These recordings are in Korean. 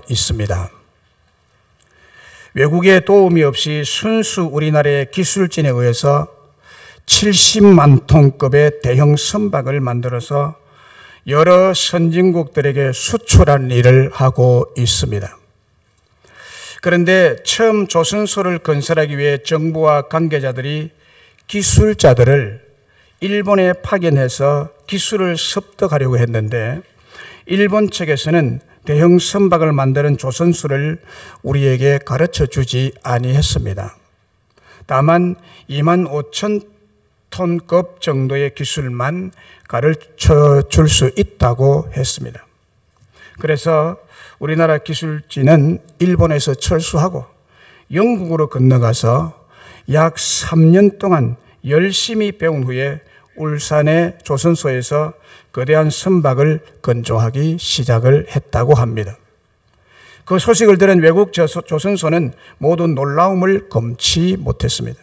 있습니다. 외국의 도움이 없이 순수 우리나라의 기술진에 의해서 70만 톤급의 대형 선박을 만들어서 여러 선진국들에게 수출하는 일을 하고 있습니다. 그런데 처음 조선소를 건설하기 위해 정부와 관계자들이 기술자들을 일본에 파견해서 기술을 습득하려고 했는데 일본 측에서는 대형 선박을 만드는 조선소를 우리에게 가르쳐 주지 아니했습니다. 다만 25,000톤급 정도의 기술만 가르쳐 줄 수 있다고 했습니다. 그래서 우리나라 기술진은 일본에서 철수하고 영국으로 건너가서 약 3년 동안 열심히 배운 후에 울산의 조선소에서 거대한 선박을 건조하기 시작을 했다고 합니다. 그 소식을 들은 외국 조선소는 모두 놀라움을 금치 못했습니다.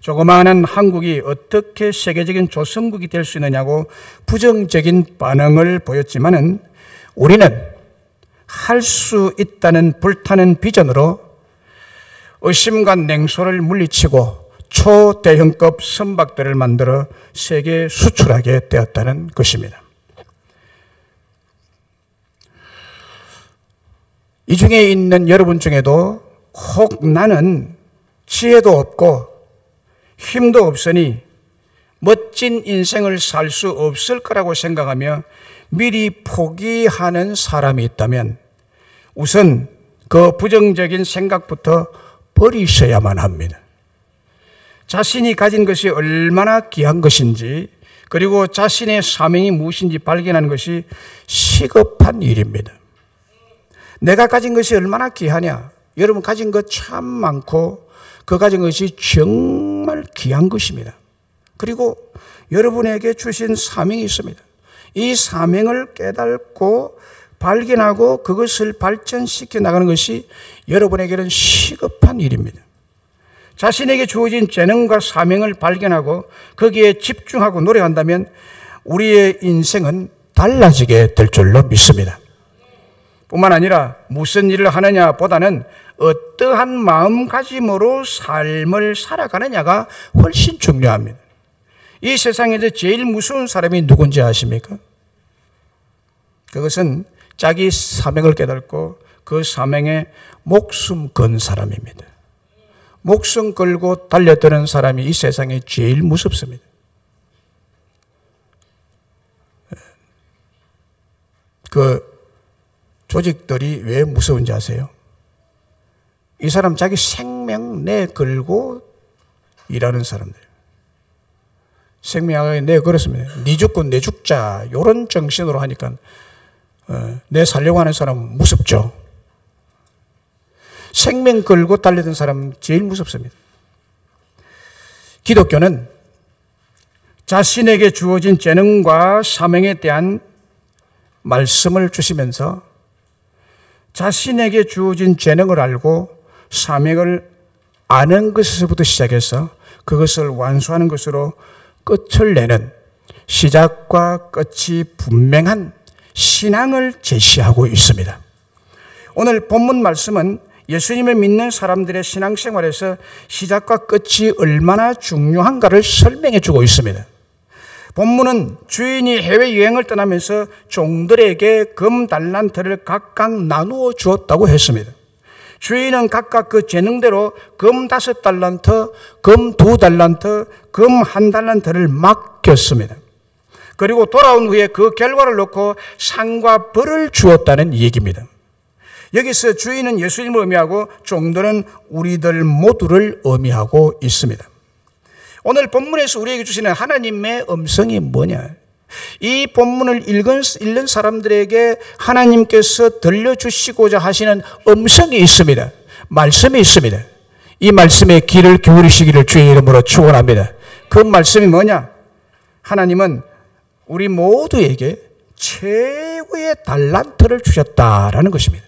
조그마한 한국이 어떻게 세계적인 조선국이 될 수 있느냐고 부정적인 반응을 보였지만은 우리는 할 수 있다는 불타는 비전으로 의심과 냉소를 물리치고 초대형급 선박들을 만들어 세계에 수출하게 되었다는 것입니다. 이 중에 있는 여러분 중에도 혹 나는 지혜도 없고 힘도 없으니 멋진 인생을 살 수 없을 거라고 생각하며 미리 포기하는 사람이 있다면 우선 그 부정적인 생각부터 버리셔야만 합니다. 자신이 가진 것이 얼마나 귀한 것인지 그리고 자신의 사명이 무엇인지 발견하는 것이 시급한 일입니다. 내가 가진 것이 얼마나 귀하냐? 여러분 가진 것 참 많고 그 가진 것이 정말 귀한 것입니다. 그리고 여러분에게 주신 사명이 있습니다. 이 사명을 깨닫고 발견하고 그것을 발전시켜 나가는 것이 여러분에게는 시급한 일입니다. 자신에게 주어진 재능과 사명을 발견하고 거기에 집중하고 노력한다면 우리의 인생은 달라지게 될 줄로 믿습니다. 뿐만 아니라 무슨 일을 하느냐 보다는 어떠한 마음가짐으로 삶을 살아가느냐가 훨씬 중요합니다. 이 세상에서 제일 무서운 사람이 누군지 아십니까? 그것은 자기 사명을 깨닫고 그 사명에 목숨 건 사람입니다. 목숨 걸고 달려드는 사람이 이 세상에 제일 무섭습니다. 그 조직들이 왜 무서운지 아세요? 이 사람 자기 생명 내 걸고 일하는 사람들. 생명에 내 걸었습니다. 네 죽고 내 죽자 이런 정신으로 하니까 내 살려고 하는 사람은 무섭죠. 생명 걸고 달리던 사람은 제일 무섭습니다. 기독교는 자신에게 주어진 재능과 사명에 대한 말씀을 주시면서 자신에게 주어진 재능을 알고 사명을 아는 것에서부터 시작해서 그것을 완수하는 것으로 끝을 내는 시작과 끝이 분명한 신앙을 제시하고 있습니다. 오늘 본문 말씀은 예수님을 믿는 사람들의 신앙생활에서 시작과 끝이 얼마나 중요한가를 설명해 주고 있습니다. 본문은 주인이 해외여행을 떠나면서 종들에게 금 달란트를 각각 나누어 주었다고 했습니다. 주인은 각각 그 재능대로 금 5달란트, 금 2달란트, 금 1달란트를 맡겼습니다. 그리고 돌아온 후에 그 결과를 놓고 상과 벌을 주었다는 얘기입니다. 여기서 주인은 예수님을 의미하고 종들은 우리들 모두를 의미하고 있습니다. 오늘 본문에서 우리에게 주시는 하나님의 음성이 뭐냐? 이 본문을 읽는 사람들에게 하나님께서 들려주시고자 하시는 음성이 있습니다. 말씀이 있습니다. 이 말씀에 귀를 기울이시기를 주의 이름으로 축원합니다. 그 말씀이 뭐냐? 하나님은 우리 모두에게 최고의 달란트를 주셨다라는 것입니다.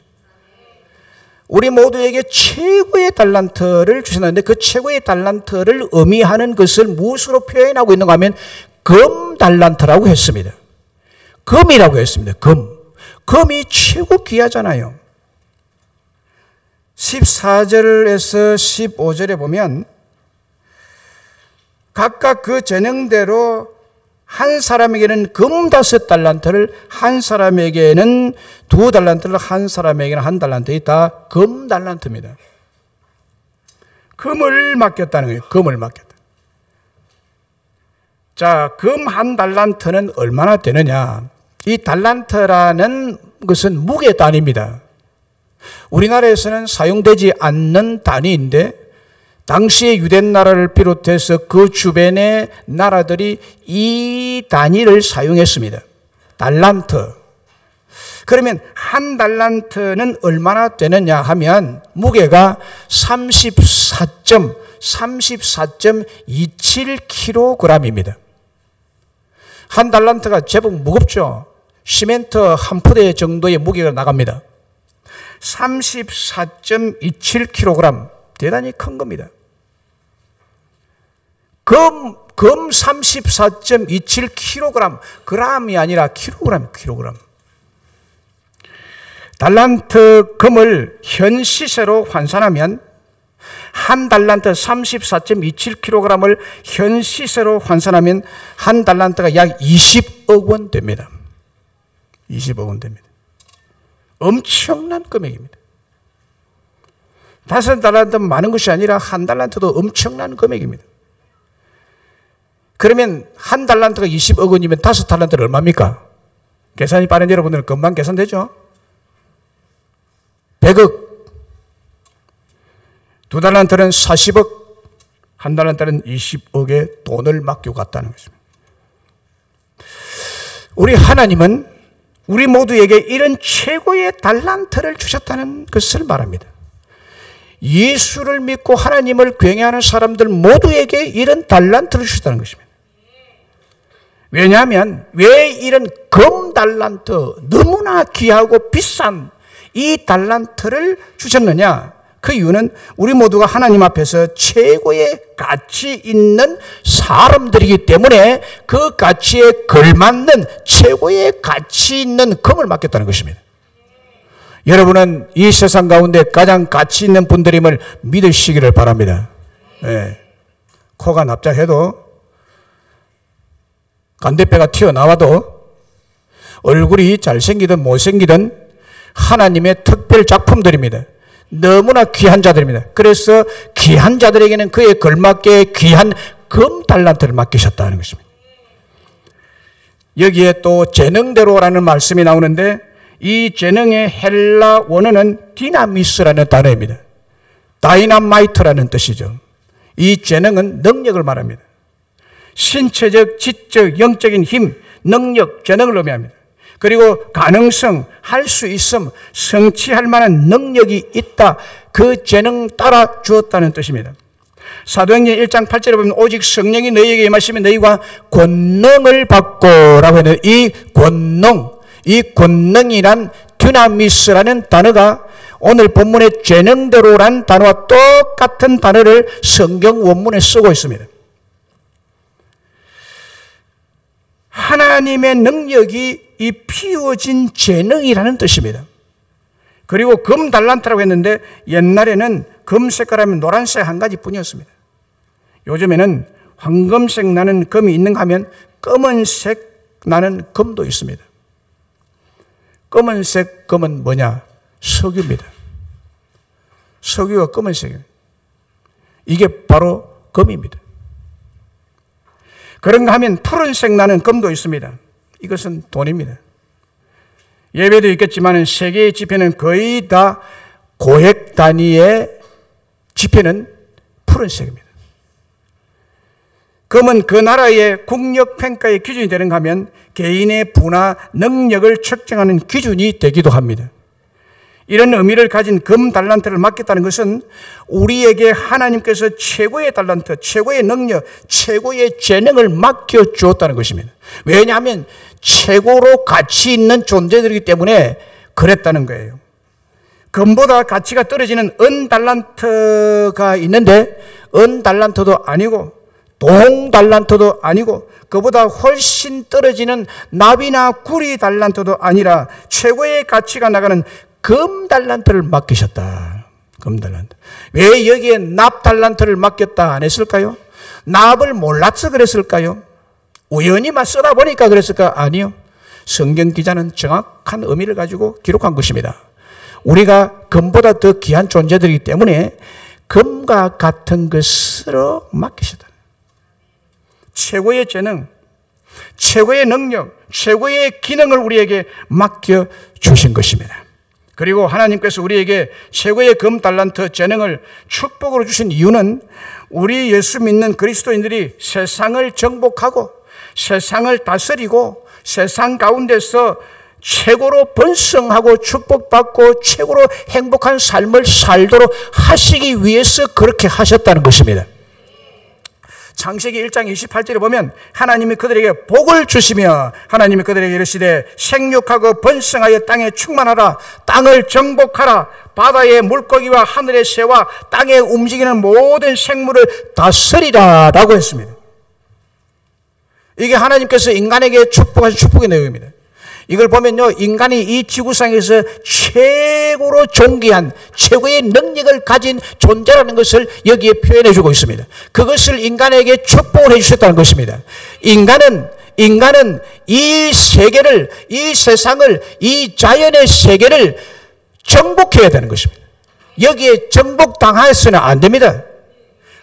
우리 모두에게 최고의 달란트를 주셨는데 그 최고의 달란트를 의미하는 것을 무엇으로 표현하고 있는가 하면 금 달란트라고 했습니다. 금이라고 했습니다. 금이 최고 귀하잖아요. 14절에서 15절에 보면 각각 그 재능대로 한 사람에게는 금 5달란트를, 한 사람에게는 2달란트를, 한 사람에게는 1달란트, 다 금 달란트입니다. 금을 맡겼다는 거예요. 금을 맡겼다. 자, 금 1달란트는 얼마나 되느냐? 이 달란트라는 것은 무게 단위입니다. 우리나라에서는 사용되지 않는 단위인데 당시의 유대 나라를 비롯해서 그 주변의 나라들이 이 단위를 사용했습니다. 달란트. 그러면 1달란트는 얼마나 되느냐 하면 무게가 34.27kg입니다. 1달란트가 제법 무겁죠. 시멘트 한 포대 정도의 무게가 나갑니다. 34.27kg. 대단히 큰 겁니다. 금 34.27kg. g이 아니라 킬로그램. 달란트 금을 현 시세로 환산하면 1달란트 34.27kg을 현 시세로 환산하면 1달란트가 약 20억 원 됩니다. 20억 원 됩니다. 엄청난 금액입니다. 5달란트는 많은 것이 아니라 1달란트도 엄청난 금액입니다. 그러면 1달란트가 20억 원이면 5달란트는 얼마입니까? 계산이 빠른 여러분들은 금방 계산되죠? 100억. 2달란트는 40억, 1달란트는 20억의 돈을 맡기고 갔다는 것입니다. 우리 하나님은 우리 모두에게 이런 최고의 달란트를 주셨다는 것을 말합니다. 예수를 믿고 하나님을 경외하는 사람들 모두에게 이런 달란트를 주셨다는 것입니다. 왜냐하면 왜 이런 금 달란트, 너무나 귀하고 비싼 이 달란트를 주셨느냐? 그 이유는 우리 모두가 하나님 앞에서 최고의 가치 있는 사람들이기 때문에 그 가치에 걸맞는 최고의 가치 있는 금을 맡겼다는 것입니다. 여러분은 이 세상 가운데 가장 가치 있는 분들임을 믿으시기를 바랍니다. 네. 코가 납작해도 간대뼈가 튀어나와도 얼굴이 잘생기든 못생기든 하나님의 특별 작품들입니다. 너무나 귀한 자들입니다. 그래서 귀한 자들에게는 그에 걸맞게 귀한 금 달란트를 맡기셨다는 것입니다. 여기에 또 재능대로라는 말씀이 나오는데 이 재능의 헬라 원어는 디나미스라는 단어입니다. 다이나마이트라는 뜻이죠. 이 재능은 능력을 말합니다. 신체적, 지적, 영적인 힘, 능력, 재능을 의미합니다. 그리고 가능성, 할 수 있음, 성취할 만한 능력이 있다. 그 재능 따라 주었다는 뜻입니다. 사도행전 1장 8절에 보면 오직 성령이 너희에게 임하시면 너희가 권능을 받고라고 하는 이 권능이란 듀나미스라는 단어가 오늘 본문의 재능대로란 단어와 똑같은 단어를 성경 원문에 쓰고 있습니다. 하나님의 능력이 이 피워진 재능이라는 뜻입니다. 그리고 금 달란트라고 했는데 옛날에는 금색깔 하면 노란색 한 가지 뿐이었습니다. 요즘에는 황금색 나는 금이 있는가 하면 검은색 나는 금도 있습니다. 검은색 금은 뭐냐? 석유입니다. 석유가 검은색이에요. 이게 바로 금입니다. 그런가 하면 푸른색 나는 금도 있습니다. 이것은 돈입니다. 예배도 있겠지만 세계의 지폐는 거의 다 고액 단위의 지폐는 푸른색입니다. 금은 그 나라의 국력 평가의 기준이 되는가 하면 개인의 부나 능력을 측정하는 기준이 되기도 합니다. 이런 의미를 가진 금 달란트를 맡겼다는 것은 우리에게 하나님께서 최고의 달란트, 최고의 능력, 최고의 재능을 맡겨주었다는 것입니다. 왜냐하면 최고로 가치 있는 존재들이기 때문에 그랬다는 거예요. 금보다 가치가 떨어지는 은 달란트가 있는데 은 달란트도 아니고 동달란트도 아니고 그보다 훨씬 떨어지는 납이나 구리 달란트도 아니라 최고의 가치가 나가는 금달란트를 맡기셨다. 금달란트. 왜 여기에 납달란트를 맡겼다 안 했을까요? 납을 몰라서 그랬을까요? 우연히만 쓰다 보니까 그랬을까? 아니요. 성경 기자는 정확한 의미를 가지고 기록한 것입니다. 우리가 금보다 더 귀한 존재들이기 때문에 금과 같은 것으로 맡기셨다. 최고의 재능, 최고의 능력, 최고의 기능을 우리에게 맡겨주신 것입니다. 그리고 하나님께서 우리에게 최고의 금 달란트 재능을 축복으로 주신 이유는 우리 예수 믿는 그리스도인들이 세상을 정복하고 세상을 다스리고 세상 가운데서 최고로 번성하고 축복받고 최고로 행복한 삶을 살도록 하시기 위해서 그렇게 하셨다는 것입니다. 창세기 1장 28절에 보면 하나님이 그들에게 복을 주시며 하나님이 그들에게 이르시되 생육하고 번성하여 땅에 충만하라, 땅을 정복하라, 바다의 물고기와 하늘의 새와 땅에 움직이는 모든 생물을 다스리라 라고 했습니다. 이게 하나님께서 인간에게 축복하신 축복의 내용입니다. 이걸 보면요, 인간이 이 지구상에서 최고로 존귀한 최고의 능력을 가진 존재라는 것을 여기에 표현해 주고 있습니다. 그것을 인간에게 축복을 해 주셨다는 것입니다. 인간은 이 세계를, 이 세상을, 이 자연의 세계를 정복해야 되는 것입니다. 여기에 정복당해서는 안 됩니다.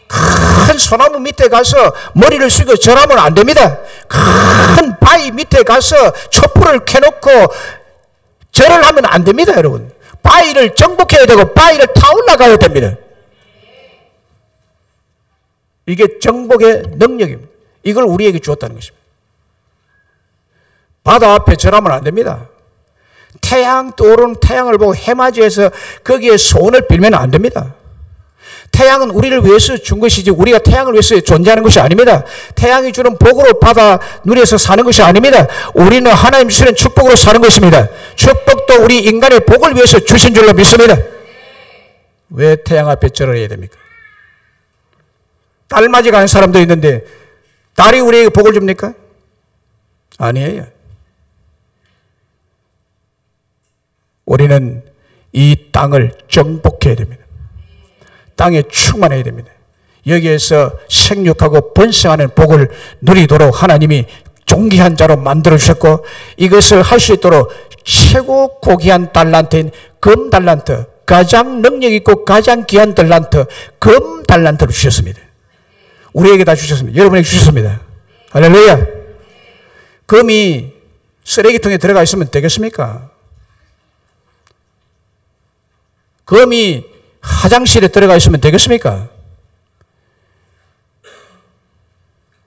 큰 소나무 밑에 가서 머리를 숙여 절하면 안 됩니다. 큰 바위 밑에 가서 촛불을 켜놓고 절을 하면 안 됩니다, 여러분. 바위를 정복해야 되고 바위를 타 올라가야 됩니다. 이게 정복의 능력입니다. 이걸 우리에게 주었다는 것입니다. 바다 앞에 절하면 안 됩니다. 태양 떠오르는 태양을 보고 해맞이해서 거기에 소원을 빌면 안 됩니다. 태양은 우리를 위해서 준 것이지 우리가 태양을 위해서 존재하는 것이 아닙니다. 태양이 주는 복으로 받아 누려서 사는 것이 아닙니다. 우리는 하나님 주시는 축복으로 사는 것입니다. 축복도 우리 인간의 복을 위해서 주신 줄로 믿습니다. 왜 태양 앞에 절을 해야 됩니까? 달 맞이 가는 사람도 있는데 달이 우리에게 복을 줍니까? 아니에요. 우리는 이 땅을 정복해야 됩니다. 땅에 충만해야 됩니다. 여기에서 생육하고 번성하는 복을 누리도록 하나님이 존귀한 자로 만들어주셨고 이것을 할 수 있도록 최고 고귀한 달란트인 금 달란트, 가장 능력 있고 가장 귀한 달란트, 금 달란트를 주셨습니다. 우리에게 다 주셨습니다. 여러분에게 주셨습니다. 할렐루야. 금이 쓰레기통에 들어가 있으면 되겠습니까? 금이 화장실에 들어가 있으면 되겠습니까?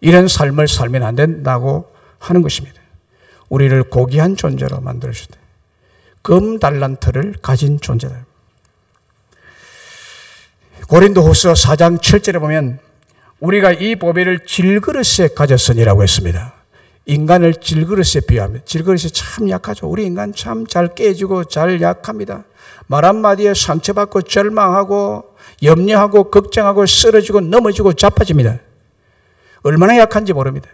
이런 삶을 살면 안 된다고 하는 것입니다. 우리를 고귀한 존재로 만들어주셨다. 금 달란트를 가진 존재다. 고린도후서 4장 7절에 보면 우리가 이 보배를 질그릇에 가졌으니라고 했습니다. 인간을 질그릇에 비유합니다. 질그릇이 참 약하죠. 우리 인간 참 잘 깨지고 잘 약합니다. 말 한마디에 상처받고 절망하고 염려하고 걱정하고 쓰러지고 넘어지고 자빠집니다. 얼마나 약한지 모릅니다.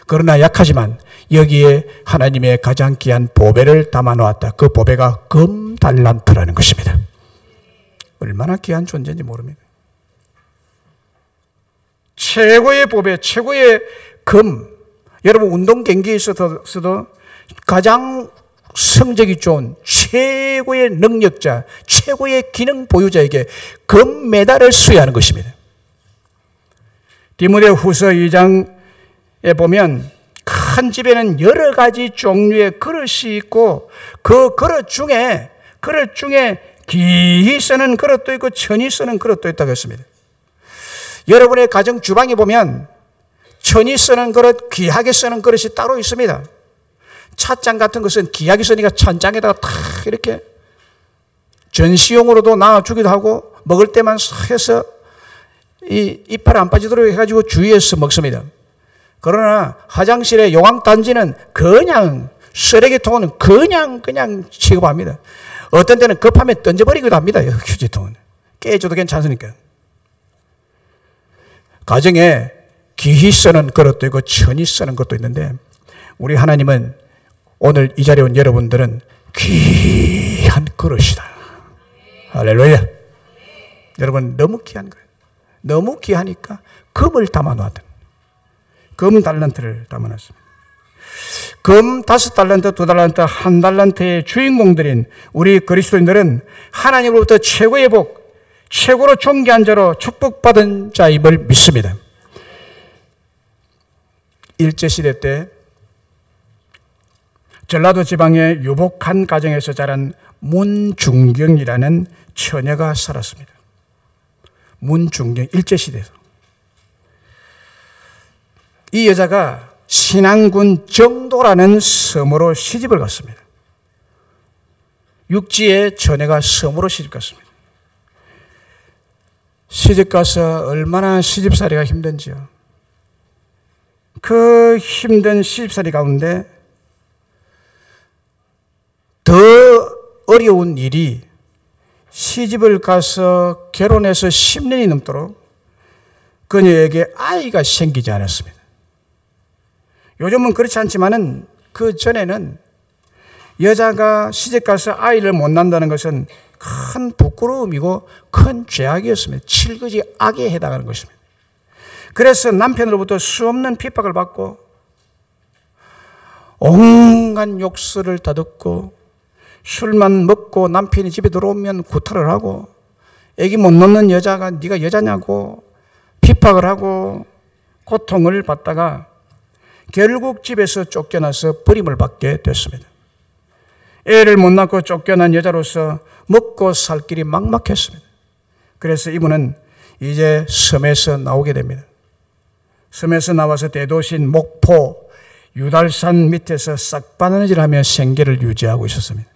그러나 약하지만 여기에 하나님의 가장 귀한 보배를 담아놓았다. 그 보배가 금 달란트라는 것입니다. 얼마나 귀한 존재인지 모릅니다. 최고의 보배, 최고의 금. 여러분 운동 경기에 있어서도 가장 성적이 좋은 최고의 능력자, 최고의 기능 보유자에게 금메달을 수여하는 것입니다. 디모데후서 2장에 보면 큰 집에는 여러 가지 종류의 그릇이 있고 그 그릇 중에 귀히 쓰는 그릇도 있고 천히 쓰는 그릇도 있다고 했습니다. 여러분의 가정 주방에 보면 천히 쓰는 그릇, 귀하게 쓰는 그릇이 따로 있습니다. 찻잔 같은 것은 귀하게 쓰니까 찬장에다가 탁 이렇게 전시용으로도 나눠주기도 하고 먹을 때만 해서 이 이빨 안 빠지도록 해가지고 주위에서 먹습니다. 그러나 화장실의 용왕단지는 그냥 쓰레기통은 그냥 취급합니다. 어떤 때는 급하면 던져버리기도 합니다. 휴지통은 깨져도 괜찮으니까. 가정에 기히 쓰는 그릇도 있고 천히 쓰는 것도 있는데 우리 하나님은 오늘 이 자리에 온 여러분들은 귀한 그릇이다. 할렐루야. 여러분 너무 귀한 거예요. 너무 귀하니까 금을 담아놓았던 금 달란트를 담아놨습니다. 금 5달란트, 2달란트, 1달란트의 주인공들인 우리 그리스도인들은 하나님으로부터 최고의 복, 최고로 존귀한 자로 축복받은 자임을 믿습니다. 일제시대 때 전라도 지방의 유복한 가정에서 자란 문중경이라는 처녀가 살았습니다. 문중경, 일제시대에서. 이 여자가 신안군 정도라는 섬으로 시집을 갔습니다. 육지의 처녀가 섬으로 시집 갔습니다. 시집 가서 얼마나 시집살이가 힘든지요. 그 힘든 시집살이 가운데 더 어려운 일이 시집을 가서 결혼해서 10년이 넘도록 그녀에게 아이가 생기지 않았습니다. 요즘은 그렇지 않지만은 그 전에는 여자가 시집 가서 아이를 못 낳는다는 것은 큰 부끄러움이고 큰 죄악이었습니다. 칠거지 악에 해당하는 것입니다. 그래서 남편으로부터 수없는 핍박을 받고 온갖 욕설을 다 듣고 술만 먹고 남편이 집에 들어오면 구타를 하고 애기 못 낳는 여자가 네가 여자냐고 핍박을 하고 고통을 받다가 결국 집에서 쫓겨나서 버림을 받게 됐습니다. 애를 못 낳고 쫓겨난 여자로서 먹고 살 길이 막막했습니다. 그래서 이분은 이제 섬에서 나오게 됩니다. 섬에서 나와서 대도시인 목포, 유달산 밑에서 싹바느질하며 생계를 유지하고 있었습니다.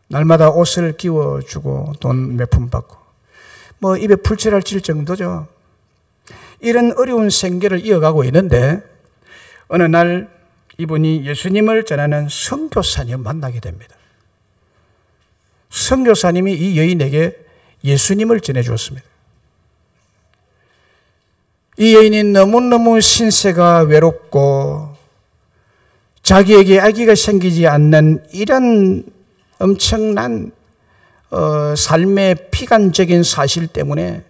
날마다 옷을 끼워주고 돈 몇 푼 받고 입에 풀칠할 칠 정도죠. 이런 어려운 생계를 이어가고 있는데 어느 날 이분이 예수님을 전하는 선교사님을 만나게 됩니다. 선교사님이 이 여인에게 예수님을 전해주었습니다. 이 여인이 너무너무 신세가 외롭고 자기에게 아기가 생기지 않는 이런 엄청난 삶의 피관적인 사실 때문에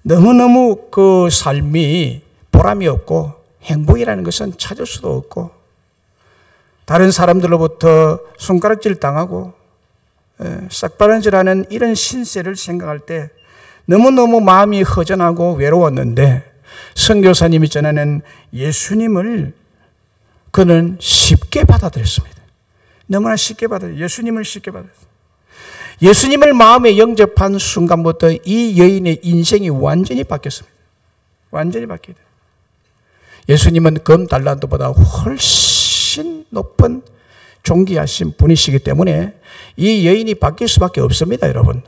너무너무 그 삶이 보람이 없고 행복이라는 것은 찾을 수도 없고 다른 사람들로부터 손가락질 당하고 싹바른질하는 이런 신세를 생각할 때 너무너무 마음이 허전하고 외로웠는데 선교사님이 전하는 예수님을 그는 쉽게 받아들였습니다. 너무나 쉽게 예수님을 쉽게 받았어요. 예수님을 마음에 영접한 순간부터 이 여인의 인생이 완전히 바뀌었습니다. 완전히 바뀌게 돼요. 예수님은 금 달란트보다 훨씬 높은 존귀하신 분이시기 때문에 이 여인이 바뀔 수밖에 없습니다, 여러분.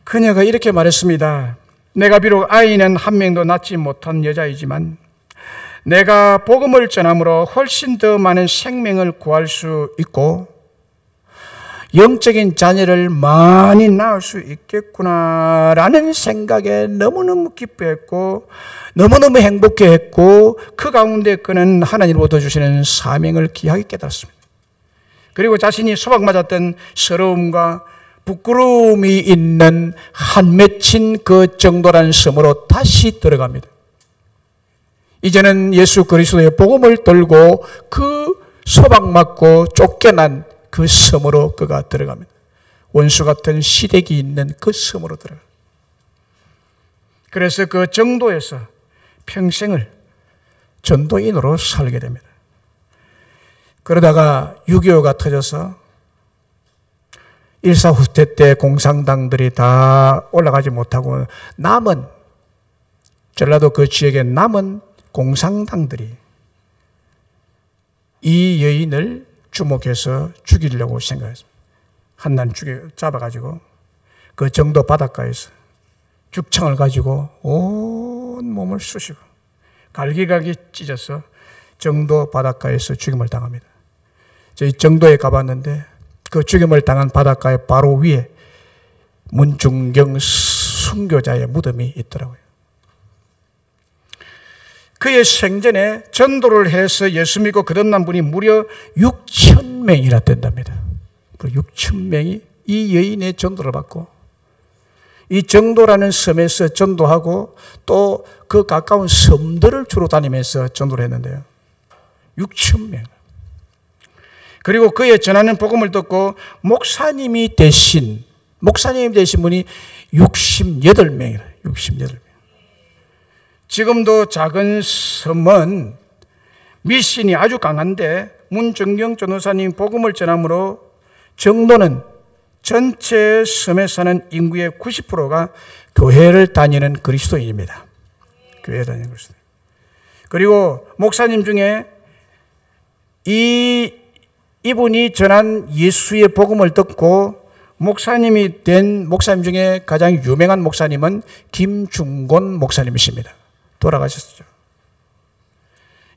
그녀가 이렇게 말했습니다. 내가 비록 아이는 한 명도 낳지 못한 여자이지만 내가 복음을 전함으로 훨씬 더 많은 생명을 구할 수 있고 영적인 자녀를 많이 낳을 수 있겠구나라는 생각에 너무너무 기뻐했고 너무너무 행복해했고 그 가운데 그는 하나님으로부터 주시는 사명을 귀하게 깨달았습니다. 그리고 자신이 소박 맞았던 서러움과 부끄러움이 있는 한 맺힌 그 정도라는 섬으로 다시 들어갑니다. 이제는 예수 그리스도의 복음을 들고 그 소박 맞고 쫓겨난 그 섬으로 그가 들어갑니다. 원수 같은 시댁이 있는 그 섬으로 들어갑니다. 그래서 그 정도에서 평생을 전도인으로 살게 됩니다. 그러다가 6.25가 터져서 일사후퇴 때 공산당들이 다 올라가지 못하고 남은 전라도 그 지역에 남은 공산당들이 이 여인을 주목해서 죽이려고 생각했습니다. 한날 잡아가지고 그 정도 바닷가에서 죽창을 가지고 온 몸을 쑤시고 갈기갈기 찢어서 정도 바닷가에서 죽임을 당합니다. 저희 정도에 가봤는데 그 죽임을 당한 바닷가의 바로 위에 문중경 순교자의 무덤이 있더라고요. 그의 생전에 전도를 해서 예수 믿고 거듭난 분이 무려 6,000명이나 된답니다. 6,000명이 이 여인의 전도를 받고 이 정도라는 섬에서 전도하고 또 그 가까운 섬들을 주로 다니면서 전도를 했는데요. 6,000명. 그리고 그의 전하는 복음을 듣고 목사님이 되신 분이 68명이에요. 68명. 지금도 작은 섬은 미신이 아주 강한데 문정경 전도사님 복음을 전함으로 정도는 전체 섬에 사는 인구의 90%가 교회를 다니는 그리스도인입니다. 교회에 다니는 그리스도인. 그리고 목사님 중에 이분이 전한 예수의 복음을 듣고 목사님이 된 목사님 중에 가장 유명한 목사님은 김중곤 목사님이십니다. 돌아가셨죠.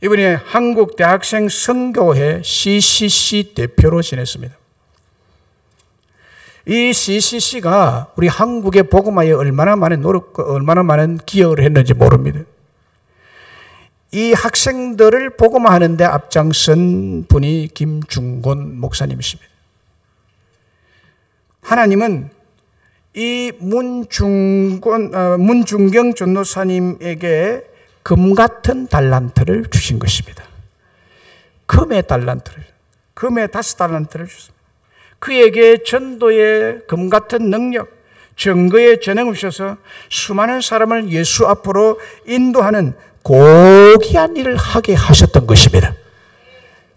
이분이 한국 대학생 선교회 CCC 대표로 지냈습니다. 이 CCC가 우리 한국의 복음화에 얼마나 많은 얼마나 많은 기여를 했는지 모릅니다. 이 학생들을 복음화하는 데 앞장선 분이 김중곤 목사님이십니다. 하나님은 이 문중경 전도사님에게 금 같은 달란트를 주신 것입니다. 금의 5달란트를 주셨습니다. 그에게 전도의 금 같은 능력, 증거의 재능을 주셔서 수많은 사람을 예수 앞으로 인도하는 고귀한 일을 하게 하셨던 것입니다.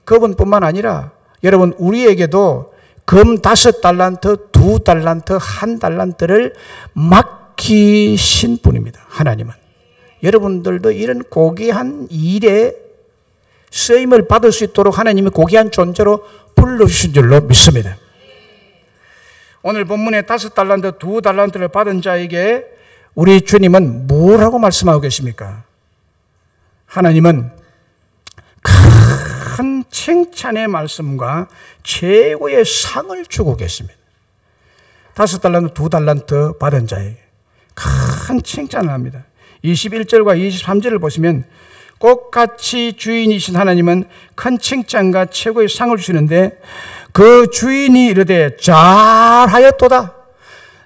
그분뿐만 아니라 여러분 우리에게도 금 5달란트, 2달란트, 1달란트를 맡기신 분입니다. 하나님은. 여러분들도 이런 고귀한 일에 쓰임을 받을 수 있도록 하나님이 고귀한 존재로 불러주신 줄로 믿습니다. 오늘 본문에 5달란트, 2달란트를 받은 자에게 우리 주님은 뭐라고 말씀하고 계십니까? 하나님은 큰 칭찬의 말씀과 최고의 상을 주고 계십니다. 5달란트, 2달란트 받은 자에게 큰 칭찬을 합니다. 21절과 23절을 보시면 꽃같이 주인이신 하나님은 큰 칭찬과 최고의 상을 주시는데 그 주인이 이르되 잘하였도다.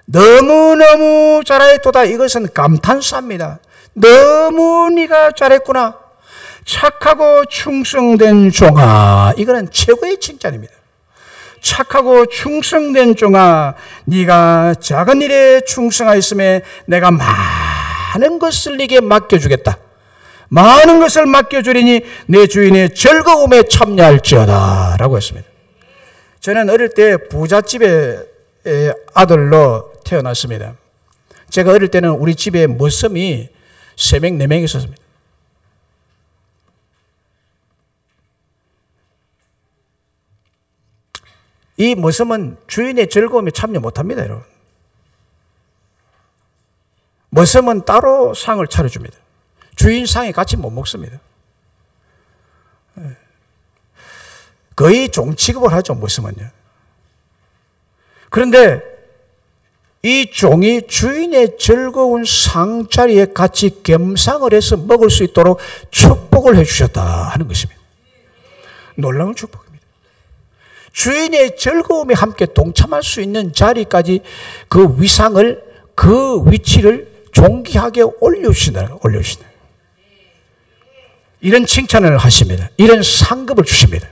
너무너무 잘하였도다. 이것은 감탄사입니다. 너무 네가 잘했구나. 착하고 충성된 종아. 이거는 최고의 칭찬입니다. 착하고 충성된 종아, 네가 작은 일에 충성하였음에 내가 많은 것을 네게 맡겨주겠다. 많은 것을 맡겨주리니 내 주인의 즐거움에 참여할지어다 라고 했습니다. 저는 어릴 때 부잣집의 아들로 태어났습니다. 제가 어릴 때는 우리 집에 머슴이 3명, 4명 있었습니다. 이 머슴은 주인의 즐거움에 참여 못합니다, 여러분. 머슴은 따로 상을 차려줍니다. 주인 상에 같이 못 먹습니다. 거의 종 취급을 하죠, 머슴은요. 그런데 이 종이 주인의 즐거운 상자리에 같이 겸상을 해서 먹을 수 있도록 축복을 해주셨다 하는 것입니다. 놀라운 축복입니다. 주인의 즐거움에 함께 동참할 수 있는 자리까지 그 위상을, 그 위치를 존귀하게 올려주신다. 이런 칭찬을 하십니다. 이런 상급을 주십니다.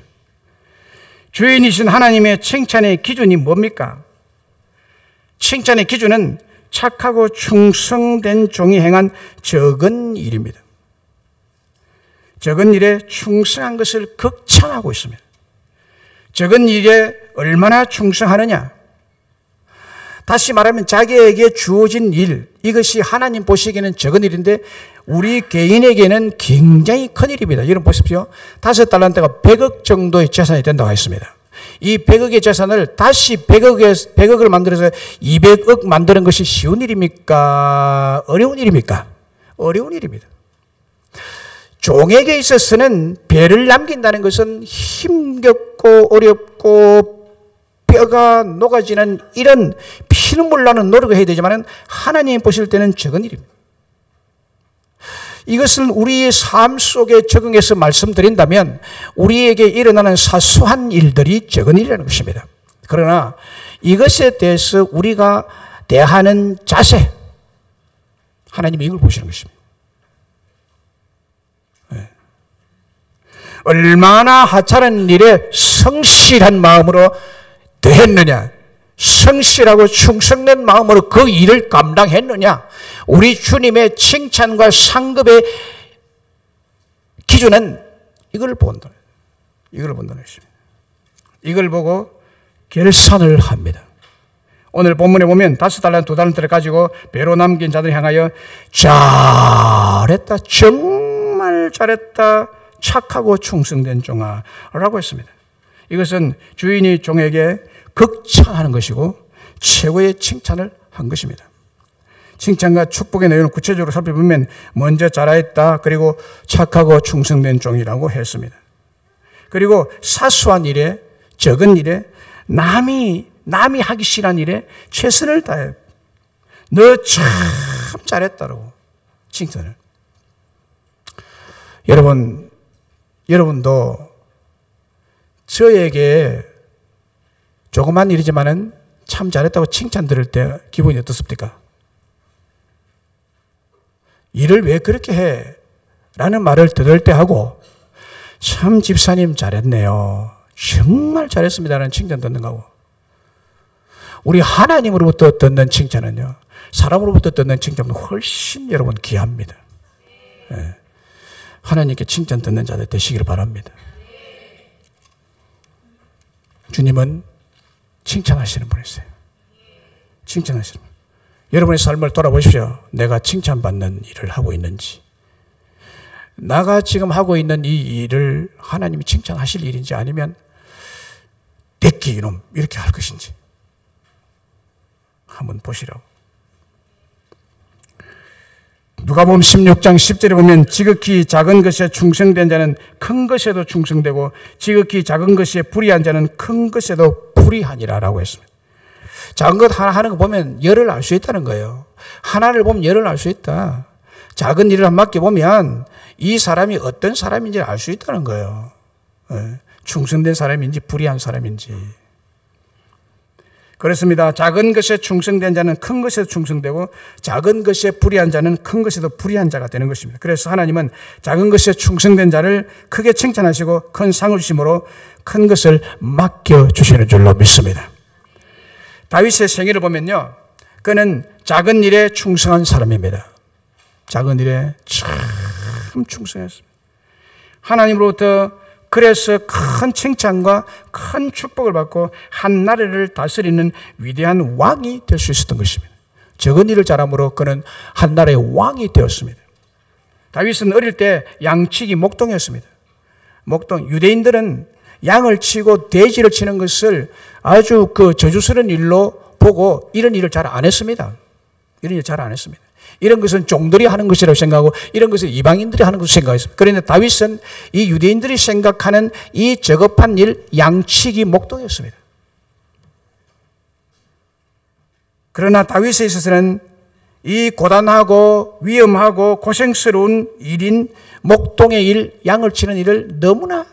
주인이신 하나님의 칭찬의 기준이 뭡니까? 칭찬의 기준은 착하고 충성된 종이 행한 적은 일입니다. 적은 일에 충성한 것을 극찬하고 있습니다. 적은 일에 얼마나 충성하느냐? 다시 말하면 자기에게 주어진 일, 이것이 하나님 보시기에는 적은 일인데 우리 개인에게는 굉장히 큰 일입니다. 여러분 보십시오. 5달란트가 100억 정도의 재산이 된다고 했습니다. 이 100억의 재산을 다시 100억을 만들어서 200억 만드는 것이 쉬운 일입니까? 어려운 일입니까? 어려운 일입니다. 종에게 있어서는 배를 남긴다는 것은 힘겹고 어렵고 뼈가 녹아지는 이런 피눈물 나는 노력을 해야 되지만 하나님이 보실 때는 적은 일입니다. 이것을 우리의 삶 속에 적용해서 말씀드린다면 우리에게 일어나는 사소한 일들이 적은 일이라는 것입니다. 그러나 이것에 대해서 우리가 대하는 자세, 하나님이 이걸 보시는 것입니다. 네. 얼마나 하찮은 일에 성실한 마음으로 대했느냐, 성실하고 충성된 마음으로 그 일을 감당했느냐, 우리 주님의 칭찬과 상급의 기준은 이걸 본다. 이걸 본다는 것입니다. 이걸 보고 결산을 합니다. 오늘 본문에 보면 5달란트 2달란트를 가지고 배로 남긴 자들을 향하여 잘했다, 정말 잘했다, 착하고 충성된 종아 라고 했습니다. 이것은 주인이 종에게 극찬하는 것이고 최고의 칭찬을 한 것입니다. 칭찬과 축복의 내용을 구체적으로 살펴보면 먼저 잘했다, 그리고 착하고 충성된 종이라고 했습니다. 그리고 사소한 일에, 적은 일에, 남이 하기 싫은 일에 최선을 다해 너 참 잘했다고 칭찬을. 여러분도 저에게 조그만 일이지만은 참 잘했다고 칭찬 들을 때 기분이 어떻습니까? 일을 왜 그렇게 해? 라는 말을 들을 때 하고 참 집사님 잘했네요, 정말 잘했습니다라는 칭찬 듣는 거고, 우리 하나님으로부터 듣는 칭찬은요, 사람으로부터 듣는 칭찬은 훨씬 여러분 귀합니다. 네. 하나님께 칭찬 듣는 자들 되시기를 바랍니다. 주님은 칭찬하시는 분이세요. 칭찬하시는 분. 여러분의 삶을 돌아보십시오. 내가 칭찬받는 일을 하고 있는지, 내가 지금 하고 있는 이 일을 하나님이 칭찬하실 일인지 아니면 내끼 이놈 이렇게 할 것인지 한번 보시라고. 누가복음 16장 10절에 보면 지극히 작은 것에 충성된 자는 큰 것에도 충성되고 지극히 작은 것에 불의한 자는 큰 것에도 불의하니라 라고 했습니다. 작은 것 하나 하는 거 보면 열을 알 수 있다는 거예요. 하나를 보면 열을 알 수 있다. 작은 일을 맡겨보면 이 사람이 어떤 사람인지 알 수 있다는 거예요. 충성된 사람인지 불의한 사람인지. 그렇습니다. 작은 것에 충성된 자는 큰 것에도 충성되고 작은 것에 불의한 자는 큰 것에도 불의한 자가 되는 것입니다. 그래서 하나님은 작은 것에 충성된 자를 크게 칭찬하시고 큰 상을 주심으로 큰 것을 맡겨주시는 줄로 믿습니다. 다윗의 생애를 보면요, 그는 작은 일에 충성한 사람입니다. 작은 일에 참 충성했습니다. 하나님으로부터 그래서 큰 칭찬과 큰 축복을 받고 한 나라를 다스리는 위대한 왕이 될 수 있었던 것입니다. 적은 일을 잘함으로 그는 한 나라의 왕이 되었습니다. 다윗은 어릴 때 양치기 목동이었습니다. 목동, 유대인들은 양을 치고 돼지를 치는 것을 아주 저주스러운 일로 보고 이런 일을 잘 안 했습니다. 이런 일 잘 안 했습니다. 이런 것은 종들이 하는 것이라고 생각하고 이런 것은 이방인들이 하는 것으로 생각했습니다. 그런데 다윗은 이 유대인들이 생각하는 이 저급한 일, 양치기 목동이었습니다. 그러나 다윗에 있어서는 이 고단하고 위험하고 고생스러운 일인 목동의 일, 양을 치는 일을 너무나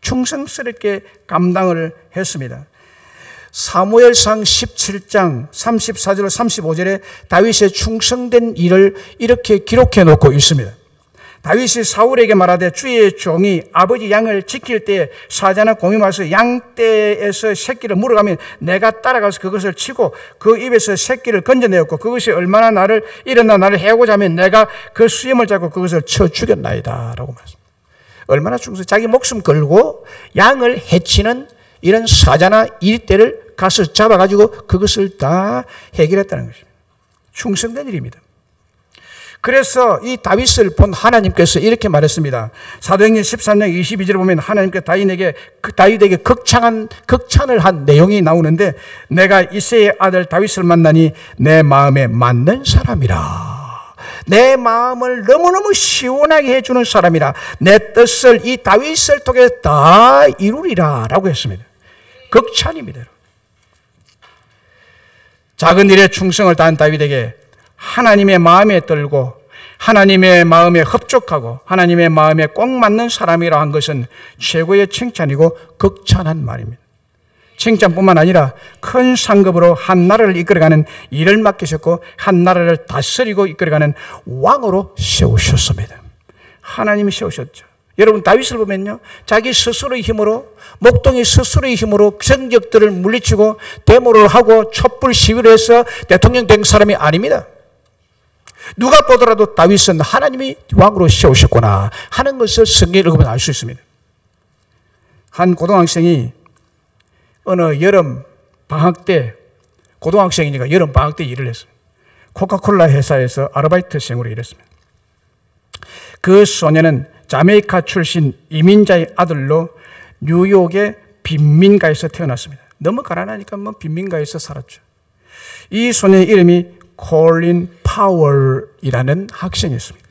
충성스럽게 감당을 했습니다. 사무엘상 17장 34절 35절에 다윗의 충성된 일을 이렇게 기록해 놓고 있습니다. 다윗이 사울에게 말하되 주의 종이 아버지 양을 지킬 때 사자나 곰이 와서 양떼에서 새끼를 물어가면 내가 따라가서 그것을 치고 그 입에서 새끼를 건져내었고 그것이 얼마나 나를 해하고자 하면 내가 그 수염을 잡고 그것을 쳐 죽였나이다 라고 말했습니다. 얼마나 충성, 자기 목숨 걸고 양을 해치는 이런 사자나 일대를 가서 잡아가지고 그것을 다 해결했다는 것입니다. 충성된 일입니다. 그래서 이 다윗을 본 하나님께서 이렇게 말했습니다. 사도행전 13장 22절에 보면 하나님께서 다윗에게 극찬을 한 내용이 나오는데 내가 이새의 아들 다윗을 만나니 내 마음에 맞는 사람이라. 내 마음을 너무너무 시원하게 해주는 사람이라. 내 뜻을 이 다윗을 통해 다 이루리라 라고 했습니다. 극찬입니다. 작은 일에 충성을 다한 다윗에게 하나님의 마음에 들고 하나님의 마음에 흡족하고 하나님의 마음에 꼭 맞는 사람이라 한 것은 최고의 칭찬이고 극찬한 말입니다. 칭찬뿐만 아니라 큰 상급으로 한 나라를 이끌어가는 일을 맡기셨고 한 나라를 다스리고 이끌어가는 왕으로 세우셨습니다. 하나님이 세우셨죠. 여러분 다윗을 보면요, 자기 스스로의 힘으로, 목동이 스스로의 힘으로 정적들을 물리치고 데모를 하고 촛불 시위를 해서 대통령 된 사람이 아닙니다. 누가 보더라도 다윗은 하나님이 왕으로 세우셨구나 하는 것을 성경을 읽으면 알 수 있습니다. 한 고등학생이 어느 여름 방학 때, 고등학생이니까 여름 방학 때 일을 했어요. 코카콜라 회사에서 아르바이트생으로 일했습니다. 그 소녀는 자메이카 출신 이민자의 아들로 뉴욕의 빈민가에서 태어났습니다. 너무 가난하니까 빈민가에서 살았죠. 이 소녀의 이름이 콜린 파월이라는 학생이었습니다.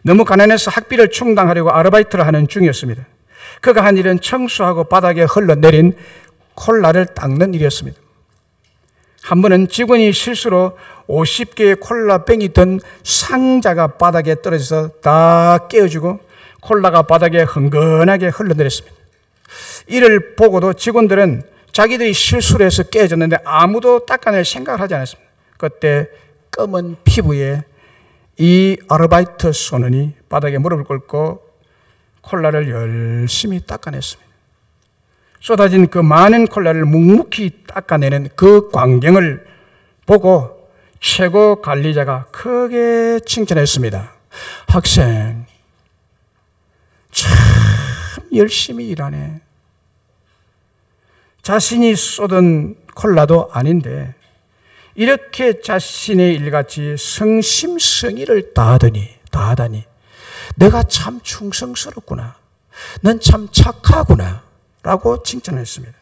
너무 가난해서 학비를 충당하려고 아르바이트를 하는 중이었습니다. 그가 한 일은 청소하고 바닥에 흘러내린 콜라를 닦는 일이었습니다. 한 번은 직원이 실수로 50개의 콜라병이 든 상자가 바닥에 떨어져서 다 깨어지고 콜라가 바닥에 흥건하게 흘러내렸습니다. 이를 보고도 직원들은 자기들이 실수를 해서 깨어졌는데 아무도 닦아낼 생각을 하지 않았습니다. 그때 검은 피부에 이 아르바이트 소년이 바닥에 무릎을 꿇고 콜라를 열심히 닦아냈습니다. 쏟아진 그 많은 콜라를 묵묵히 닦아내는 그 광경을 보고 최고 관리자가 크게 칭찬했습니다. 학생, 참 열심히 일하네. 자신이 쏟은 콜라도 아닌데 이렇게 자신의 일같이 성심성의를 다하다니 내가 참 충성스럽구나. 넌 참 착하구나. 라고 칭찬했습니다.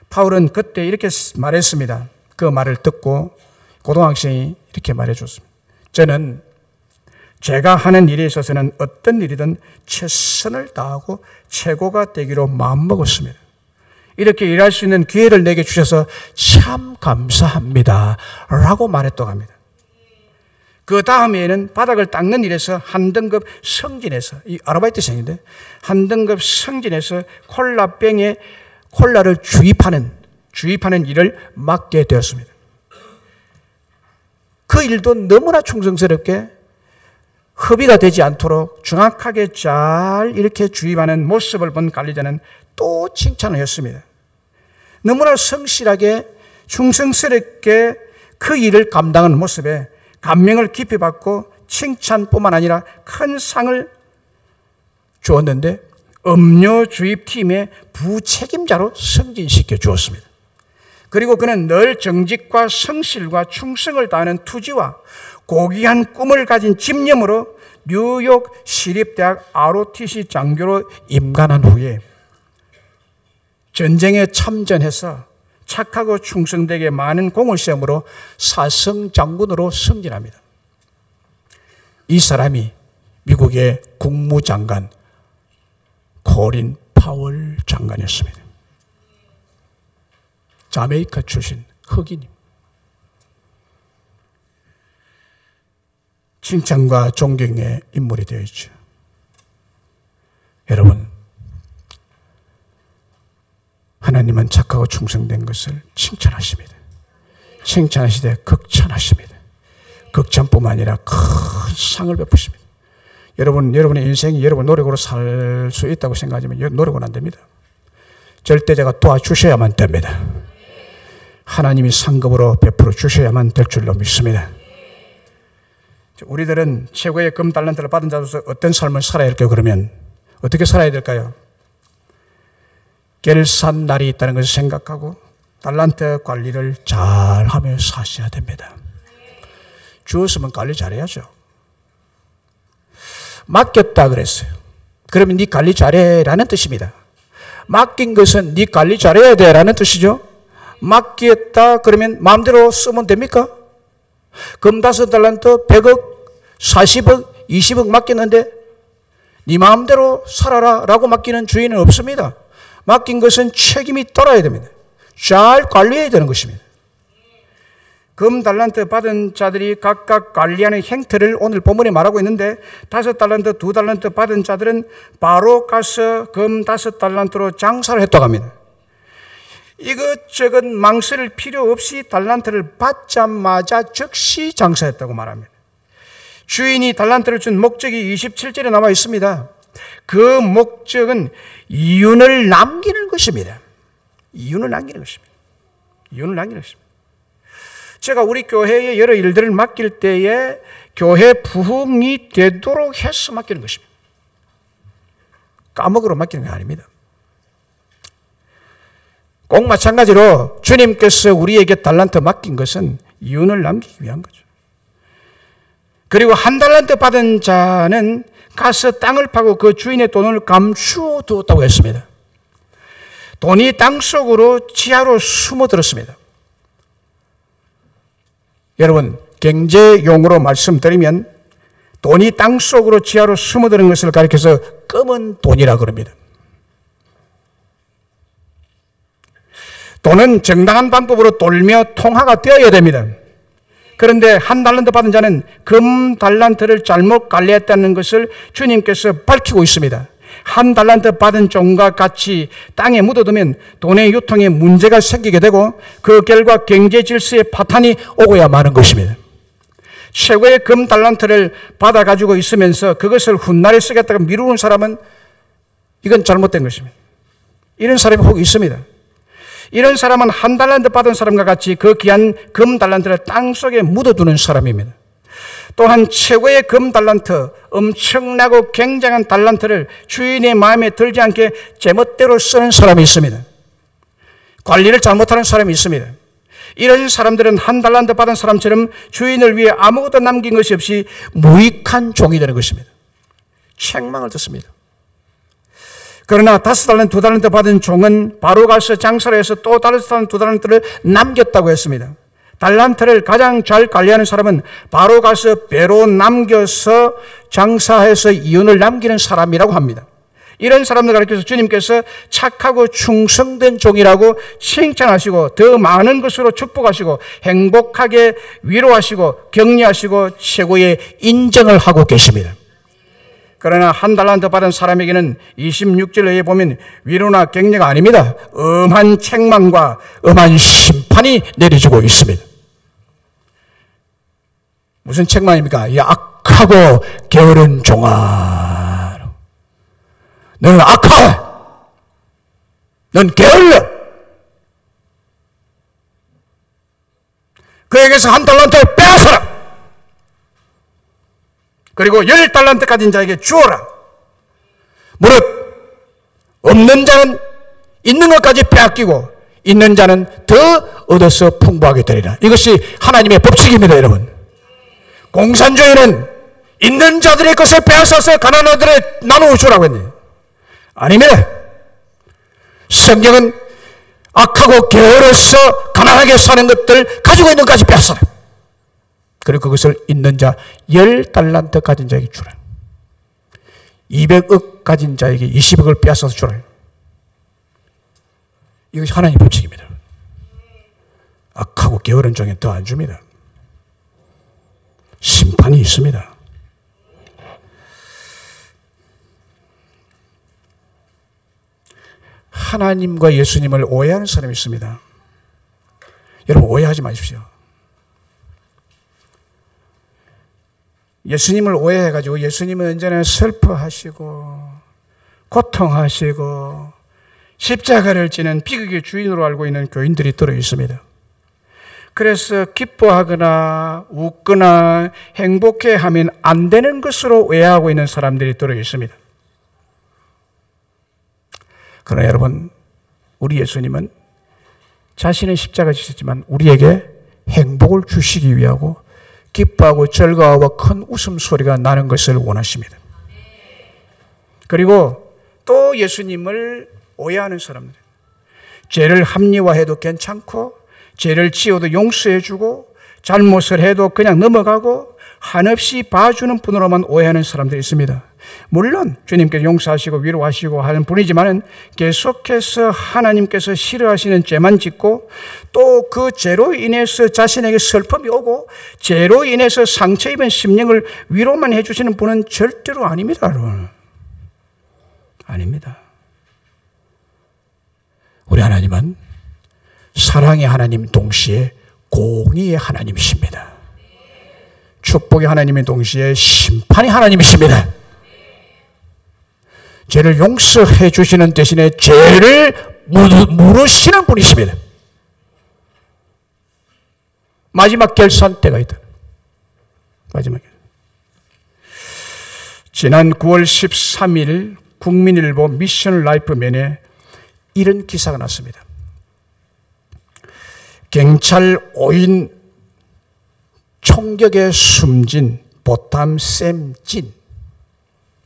바울은 그때 이렇게 말했습니다. 그 말을 듣고 고등학생이 이렇게 말해줬습니다. 저는 제가 하는 일에 있어서는 어떤 일이든 최선을 다하고 최고가 되기로 마음먹었습니다. 이렇게 일할 수 있는 기회를 내게 주셔서 참 감사합니다. 라고 말했다고 합니다. 그 다음에는 바닥을 닦는 일에서 한 등급 승진해서, 이 아르바이트생인데 한 등급 승진해서 콜라병에 콜라를 주입하는 일을 맡게 되었습니다. 그 일도 너무나 충성스럽게 허비가 되지 않도록 정확하게 잘 이렇게 주입하는 모습을 본 관리자는 또 칭찬을 했습니다. 너무나 성실하게 충성스럽게 그 일을 감당하는 모습에 감명을 깊이 받고 칭찬뿐만 아니라 큰 상을 주었는데 음료 주입팀의 부책임자로 승진시켜 주었습니다. 그리고 그는 늘 정직과 성실과 충성을 다하는 투지와 고귀한 꿈을 가진 집념으로 뉴욕 시립대학 ROTC 장교로 임관한 후에 전쟁에 참전해서 착하고 충성되게 많은 공을 세움으로 사성장군으로 승진합니다. 이 사람이 미국의 국무장관 콜린 파월 장관이었습니다. 자메이카 출신 흑인입니다. 칭찬과 존경의 인물이 되어 있죠. 여러분, 하나님은 착하고 충성된 것을 칭찬하십니다. 칭찬하시되 극찬하십니다. 극찬뿐만 아니라 큰 상을 베푸십니다. 여러분의 인생이 여러분 노력으로 살 수 있다고 생각하지만 노력은 안 됩니다. 절대자가 도와주셔야만 됩니다. 하나님이 상급으로 베풀어 주셔야만 될 줄로 믿습니다. 우리들은 최고의 금달란트를 받은 자로서 어떤 삶을 살아야 할까요? 그러면 어떻게 살아야 될까요? 결산 날이 있다는 것을 생각하고 달란트 관리를 잘하며 사셔야 됩니다. 주었으면 관리 잘해야죠. 맡겼다 그랬어요. 그러면 네 관리 잘해라는 뜻입니다. 맡긴 것은 네 관리 잘해야 돼라는 뜻이죠. 맡겼다 그러면 마음대로 쓰면 됩니까? 금 5달란트 100억 40억 20억 맡겼는데 네 마음대로 살아라 라고 맡기는 주인은 없습니다. 맡긴 것은 책임이 따라야 됩니다. 잘 관리해야 되는 것입니다. 달란트 받은 자들이 각각 관리하는 행태를 오늘 본문에 말하고 있는데 5달란트, 2달란트 받은 자들은 바로 가서 금 5달란트로 장사를 했다고 합니다. 이것저것 망설일 필요 없이 달란트를 받자마자 즉시 장사했다고 말합니다. 주인이 달란트를 준 목적이 27절에 나와 있습니다. 그 목적은 이윤을 남기는 것입니다. 이윤을 남기는 것입니다. 이윤을 남기는 것입니다. 제가 우리 교회의 여러 일들을 맡길 때에 교회 부흥이 되도록 해서 맡기는 것입니다. 까먹으러 맡기는 게 아닙니다. 꼭 마찬가지로 주님께서 우리에게 달란트 맡긴 것은 이윤을 남기기 위한 거죠. 그리고 1달란트 받은 자는 가서 땅을 파고 그 주인의 돈을 감추어 두었다고 했습니다. 돈이 땅속으로 지하로 숨어들었습니다. 여러분, 경제용어로 말씀드리면 돈이 땅속으로 지하로 숨어드는 것을 가리켜서 검은 돈이라고 그럽니다. 돈은 정당한 방법으로 돌며 통화가 되어야 됩니다. 그런데 1달란트 받은 자는 금 달란트를 잘못 관리했다는 것을 주님께서 밝히고 있습니다. 1달란트 받은 종과 같이 땅에 묻어두면 돈의 유통에 문제가 생기게 되고 그 결과 경제 질서에 파탄이 오고야 마는 것입니다. 최고의 금 달란트를 받아가지고 있으면서 그것을 훗날에 쓰겠다고 미루는 사람은 이건 잘못된 것입니다. 이런 사람이 혹 있습니다. 이런 사람은 1달란트 받은 사람과 같이 그 귀한 금 달란트를 땅속에 묻어두는 사람입니다. 또한 최고의 금 달란트, 엄청나고 굉장한 달란트를 주인의 마음에 들지 않게 제멋대로 쓰는 사람이 있습니다. 관리를 잘못하는 사람이 있습니다. 이런 사람들은 1달란트 받은 사람처럼 주인을 위해 아무것도 남긴 것이 없이 무익한 종이 되는 것입니다. 책망을 듣습니다. 그러나 5달란트, 2달란트 받은 종은 바로 가서 장사를 해서 또 5달란트, 2달란트를 남겼다고 했습니다. 달란트를 가장 잘 관리하는 사람은 바로 가서 배로 남겨서 장사해서 이윤을 남기는 사람이라고 합니다. 이런 사람들 가르쳐서 주님께서 착하고 충성된 종이라고 칭찬하시고 더 많은 것으로 축복하시고 행복하게 위로하시고 격려하시고 최고의 인정을 하고 계십니다. 그러나 1달란트 받은 사람에게는 26절에 보면 위로나 격려가 아닙니다. 엄한 책망과 엄한 심판이 내려지고 있습니다. 무슨 책망입니까? 이 악하고 게으른 종아, 너는 악해, 넌 게을러. 그에게서 1달란트를 빼앗아라. 그리고 10달란트 가진 자에게 주어라. 무릇 없는 자는 있는 것까지 빼앗기고 있는 자는 더 얻어서 풍부하게 되리라. 이것이 하나님의 법칙입니다, 여러분. 공산주의는 있는 자들의 것을 빼앗아서 가난한 자들에 나누어 주라고 했네. 아닙니다. 성경은 악하고 게으러서 가난하게 사는 것들 가지고 있는 것까지 빼앗아라. 그리고 그것을 있는 자 10달란트 가진 자에게 주라. 200억 가진 자에게 20억을 빼앗아서 주라. 이것이 하나님의 법칙입니다. 악하고 게으른 종에 더 안 줍니다. 심판이 있습니다. 하나님과 예수님을 오해하는 사람이 있습니다. 여러분, 오해하지 마십시오. 예수님을 오해해가지고 예수님은 언제나 슬퍼하시고 고통하시고 십자가를 지는 비극의 주인으로 알고 있는 교인들이 들어 있습니다. 그래서 기뻐하거나 웃거나 행복해하면 안 되는 것으로 오해하고 있는 사람들이 들어 있습니다. 그러나 여러분, 우리 예수님은 자신은 십자가 지셨지만 우리에게 행복을 주시기 위하고 기뻐하고 즐거워하고 큰 웃음소리가 나는 것을 원하십니다. 그리고 또 예수님을 오해하는 사람들, 죄를 합리화해도 괜찮고 죄를 지어도 용서해주고 잘못을 해도 그냥 넘어가고 한없이 봐주는 분으로만 오해하는 사람들이 있습니다. 물론 주님께서 용서하시고 위로하시고 하는 분이지만 계속해서 하나님께서 싫어하시는 죄만 짓고 또 그 죄로 인해서 자신에게 슬픔이 오고 죄로 인해서 상처 입은 심령을 위로만 해주시는 분은 절대로 아닙니다, 여러분. 아닙니다. 우리 하나님은 사랑의 하나님 동시에 공의의 하나님이십니다. 축복의 하나님의 동시에 심판의 하나님이십니다. 죄를 용서해 주시는 대신에 죄를 물으시는 분이십니다. 마지막 결산 때가 있다. 마지막. 지난 9월 13일 국민일보 미션 라이프면에 이런 기사가 났습니다. 경찰 5인 총격에 숨진 보탐 샘진.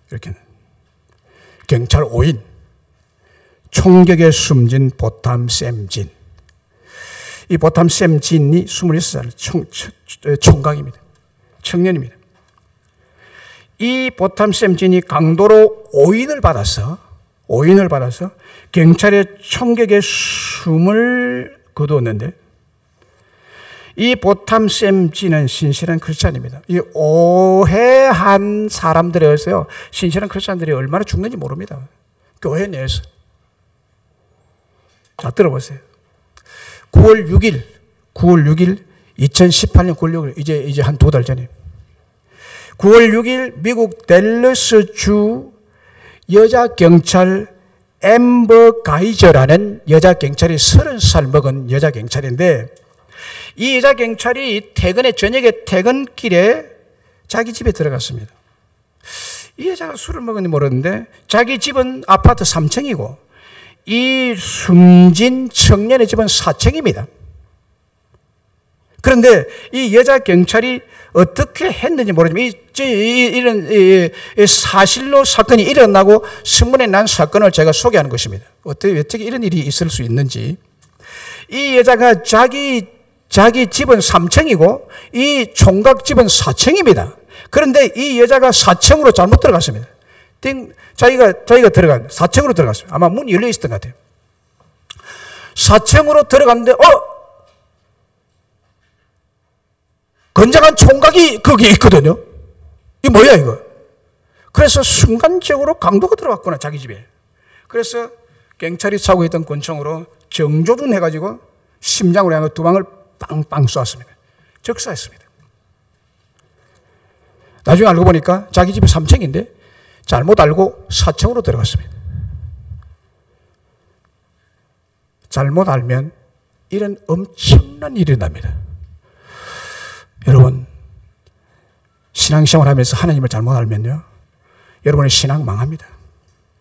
이렇게. 경찰 5인 총격에 숨진 보탐 샘진. 이 보탐 샘진이 26살 총각입니다. 청년입니다. 이 보탐 샘진이 강도로 오인을 받아서 경찰의 총격에 숨을 거두었는데 이 보탐 샘진은 신실한 크리스찬입니다. 이 오해한 사람들에 의해서요, 신실한 크리스찬들이 얼마나 죽는지 모릅니다. 교회 내에서. 자, 들어보세요. 9월 6일, 2018년 9월 6일, 이제 한 2달 전에. 9월 6일 미국 댈러스주 여자 경찰 앰버 가이저라는 여자 경찰이 30살 먹은 여자 경찰인데 이 여자 경찰이 저녁에 퇴근길에 자기 집에 들어갔습니다. 이 여자가 술을 먹었는지 모르는데 자기 집은 아파트 3층이고 이 숨진 청년의 집은 4층입니다. 그런데 이 여자 경찰이 어떻게 했는지 모르지만 이런 사실로 사건이 일어나고 신문에 난 사건을 제가 소개하는 것입니다. 어떻게 이런 일이 있을 수 있는지. 이 여자가 자기 집은 3층이고 이 총각 집은 4층입니다. 그런데 이 여자가 4층으로 잘못 들어갔습니다. 자기가 4층으로 들어갔어요. 아마 문이 열려 있었던 것 같아요. 4층으로 들어갔는데 건장한 총각이 거기에 있거든요. 이게 뭐야 이거? 그래서 순간적으로 강도가 들어갔구나 자기 집에. 그래서 경찰이 차고 있던 권총으로 정조준해가지고 심장으로 향해 2방을 빵빵 쏘았습니다. 적사했습니다. 나중에 알고 보니까 자기 집이 3층인데 잘못 알고 4층으로 들어갔습니다. 잘못 알면 이런 엄청난 일이 납니다. 여러분, 신앙생활 하면서 하나님을 잘못 알면요, 여러분의 신앙 망합니다.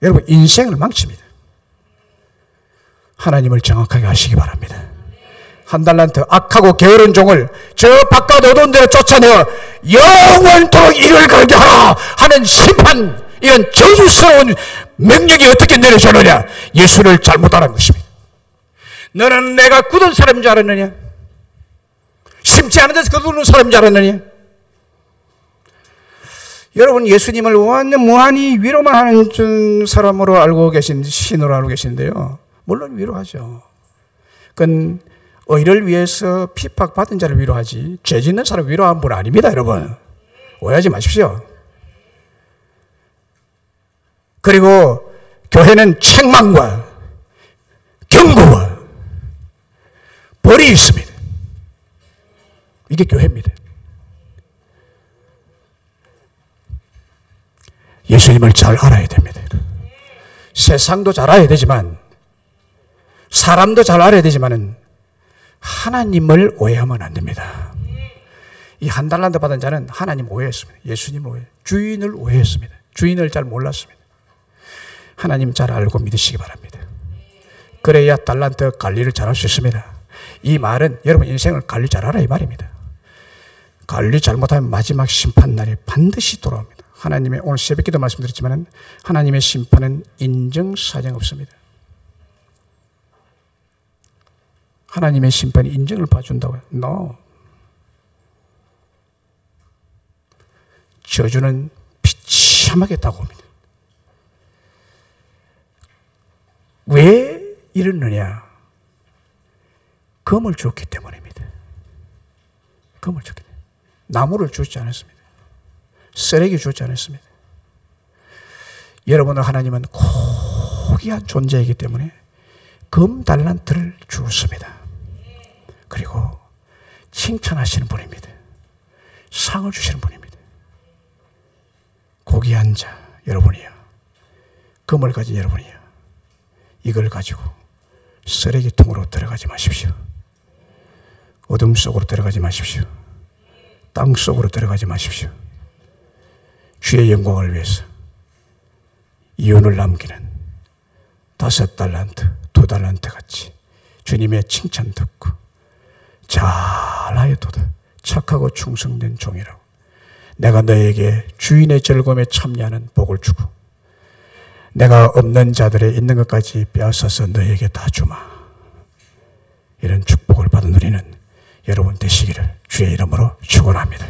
여러분 인생을 망칩니다. 하나님을 정확하게 아시기 바랍니다. 한 달란트 악하고 게으른 종을 저 바깥 어두운 데로 쫓아내어 영원토록 이를 걸게 하라 하는 심판, 이런 저주스러운 명령이 어떻게 내려졌느냐? 예수를 잘못 알은 것입니다. 너는 내가 굳은 사람인 줄 알았느냐? 심지 않은 데서 거두는 사람인 줄 알았느냐? 여러분, 예수님을 무한히 위로만 하는 사람으로 알고 신으로 알고 계시는데요, 물론 위로하죠. 그건 의를 위해서 핍박받은 자를 위로하지 죄 짓는 사람을 위로하는 분 아닙니다. 여러분, 오해하지 마십시오. 그리고 교회는 책망과 경고와 벌이 있습니다. 이게 교회입니다. 예수님을 잘 알아야 됩니다. 세상도 잘 알아야 되지만, 사람도 잘 알아야 되지만은 하나님을 오해하면 안 됩니다. 이 한 달란트 받은 자는 하나님 오해했습니다. 예수님을 오해, 주인을 오해했습니다. 주인을 잘 몰랐습니다. 하나님 잘 알고 믿으시기 바랍니다. 그래야 달란트 관리를 잘할 수 있습니다. 이 말은 여러분 인생을 관리 잘하라 이 말입니다. 관리 잘못하면 마지막 심판날이 반드시 돌아옵니다. 하나님의, 오늘 새벽기도 말씀드렸지만 하나님의 심판은 인정사정 없습니다. 하나님의 심판이 인정을 봐준다고요? No. 저주는 비참하게 다가옵니다. 왜 이러느냐? 금을 줬기 때문입니다. 금을 줬기 때문에. 나무를 주지 않았습니다. 쓰레기 주지 않았습니다. 여러분을 하나님은 고귀한 존재이기 때문에 금 달란트를 주었습니다. 그리고 칭찬하시는 분입니다. 상을 주시는 분입니다. 고귀한 자 여러분이요, 금을 가진 여러분이요, 이걸 가지고 쓰레기통으로 들어가지 마십시오. 어둠 속으로 들어가지 마십시오. 땅 속으로 들어가지 마십시오. 주의 영광을 위해서 이윤을 남기는 5달란트, 2달란트 같이 주님의 칭찬 듣고 잘하였도다, 착하고 충성된 종이라고 내가 너에게 주인의 즐거움에 참여하는 복을 주고 내가 없는 자들의 있는 것까지 빼앗아서 너에게 다 주마. 이런 축복을 받은 우리는 여러분 되시기를 주의 이름으로 축원합니다.